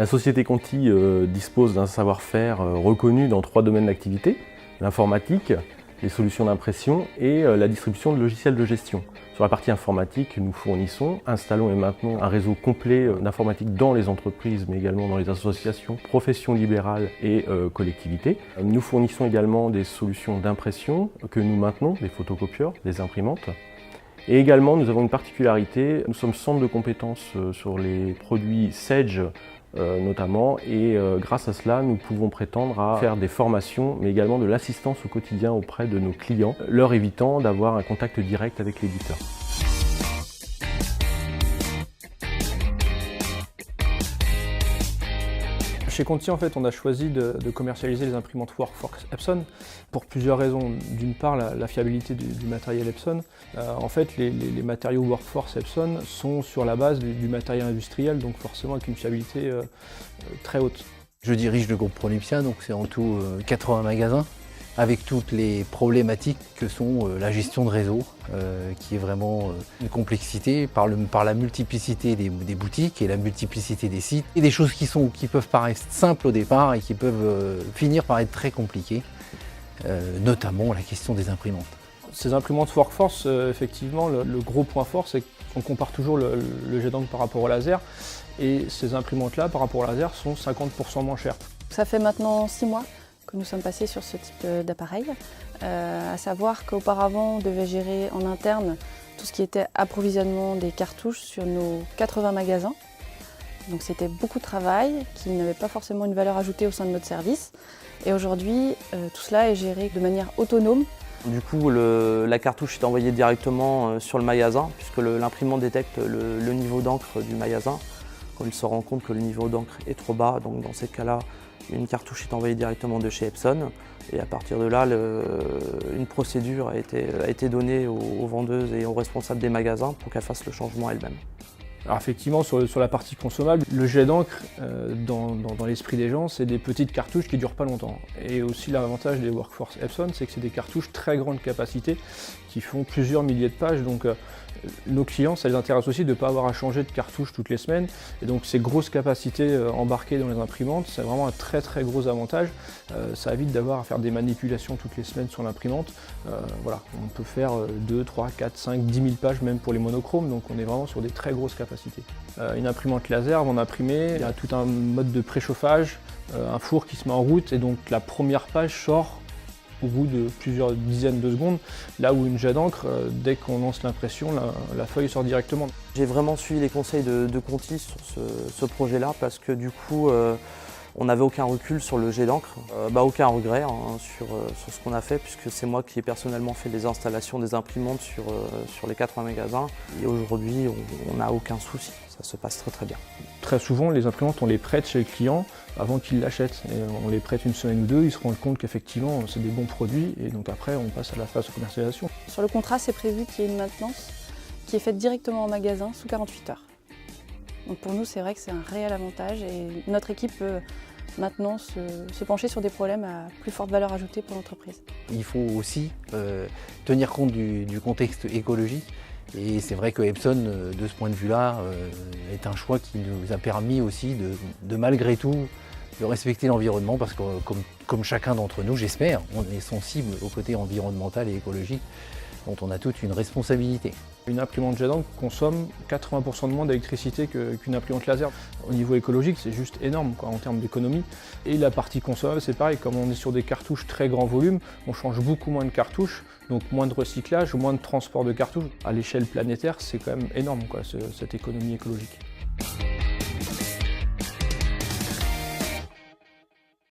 La société Conti dispose d'un savoir-faire reconnu dans 3 domaines d'activité: l'informatique, les solutions d'impression et la distribution de logiciels de gestion. Sur la partie informatique, nous fournissons, installons et maintenons un réseau complet d'informatique dans les entreprises, mais également dans les associations, professions libérales et collectivités. Nous fournissons également des solutions d'impression que nous maintenons, des photocopieurs, des imprimantes. Et également, nous avons une particularité, nous sommes centre de compétences sur les produits Sage notamment, et grâce à cela, nous pouvons prétendre à faire des formations, mais également de l'assistance au quotidien auprès de nos clients, leur évitant d'avoir un contact direct avec l'éditeur. Chez Conti, en fait, on a choisi de commercialiser les imprimantes Workforce Epson pour plusieurs raisons. D'une part, la fiabilité du matériel Epson. En fait, les matériaux Workforce Epson sont sur la base du matériel industriel, donc forcément avec une fiabilité très haute. Je dirige le groupe Prolipsia, donc c'est en tout 80 magasins, avec toutes les problématiques que sont la gestion de réseau, qui est vraiment une complexité par la multiplicité des boutiques et la multiplicité des sites. Et des choses qui peuvent paraître simples au départ et qui peuvent finir par être très compliquées, notamment la question des imprimantes. Ces imprimantes Workforce, effectivement, le gros point fort, c'est qu'on compare toujours le jet d'encre par rapport au laser. Et ces imprimantes-là, par rapport au laser, sont 50% moins chères. Ça fait maintenant 6 mois que nous sommes passés sur ce type d'appareil, à savoir qu'auparavant on devait gérer en interne tout ce qui était approvisionnement des cartouches sur nos 80 magasins. Donc c'était beaucoup de travail qui n'avait pas forcément une valeur ajoutée au sein de notre service. Et aujourd'hui, tout cela est géré de manière autonome. Du coup, la cartouche est envoyée directement sur le magasin, puisque l'imprimante détecte le niveau d'encre du magasin. Quand il se rend compte que le niveau d'encre est trop bas, donc dans ces cas-là, une cartouche est envoyée directement de chez Epson. Et à partir de là, une procédure a été donnée aux vendeuses et aux responsables des magasins pour qu'elles fassent le changement elles-mêmes. Alors effectivement, sur la partie consommable, le jet d'encre, dans l'esprit des gens, c'est des petites cartouches qui ne durent pas longtemps. Et aussi l'avantage des Workforce Epson, c'est que c'est des cartouches très grande capacité qui font plusieurs milliers de pages. Donc nos clients, ça les intéresse aussi de ne pas avoir à changer de cartouche toutes les semaines. Et donc ces grosses capacités embarquées dans les imprimantes, c'est vraiment un très très gros avantage. Ça évite d'avoir à faire des manipulations toutes les semaines sur l'imprimante. Voilà, on peut faire 2, 3, 4, 5, 10 000 pages même pour les monochromes, donc on est vraiment sur des très grosses capacités. Une imprimante laser, avant d'imprimer, il y a tout un mode de préchauffage, un four qui se met en route, et donc la première page sort au bout de plusieurs dizaines de secondes, là où une jet d'encre, dès qu'on lance l'impression, la feuille sort directement. J'ai vraiment suivi les conseils de Conti sur ce projet-là, parce que du coup, on n'avait aucun recul sur le jet d'encre, aucun regret sur ce qu'on a fait, puisque c'est moi qui ai personnellement fait les installations des imprimantes sur les 80 magasins. Et aujourd'hui, on n'a aucun souci, ça se passe très très bien. Très souvent, les imprimantes, on les prête chez le client avant qu'il l'achète. Et on les prête une semaine ou deux, ils se rendent compte qu'effectivement, c'est des bons produits, et donc après, on passe à la phase de commercialisation. Sur le contrat, c'est prévu qu'il y ait une maintenance qui est faite directement en magasin sous 48 heures. Donc pour nous, c'est vrai que c'est un réel avantage, et notre équipe peut maintenant se pencher sur des problèmes à plus forte valeur ajoutée pour l'entreprise. Il faut aussi tenir compte du contexte écologique, et c'est vrai que Epson, de ce point de vue-là, est un choix qui nous a permis aussi de malgré tout, de respecter l'environnement, parce que comme chacun d'entre nous, j'espère, on est sensible au côté environnemental et écologique, dont on a toute une responsabilité. Une imprimante jet d'encre consomme 80% de moins d'électricité qu'une imprimante laser. Au niveau écologique, c'est juste énorme en termes d'économie. Et la partie consommable, c'est pareil, comme on est sur des cartouches très grand volume, on change beaucoup moins de cartouches, donc moins de recyclage, moins de transport de cartouches. À l'échelle planétaire, c'est quand même énorme, cette économie écologique.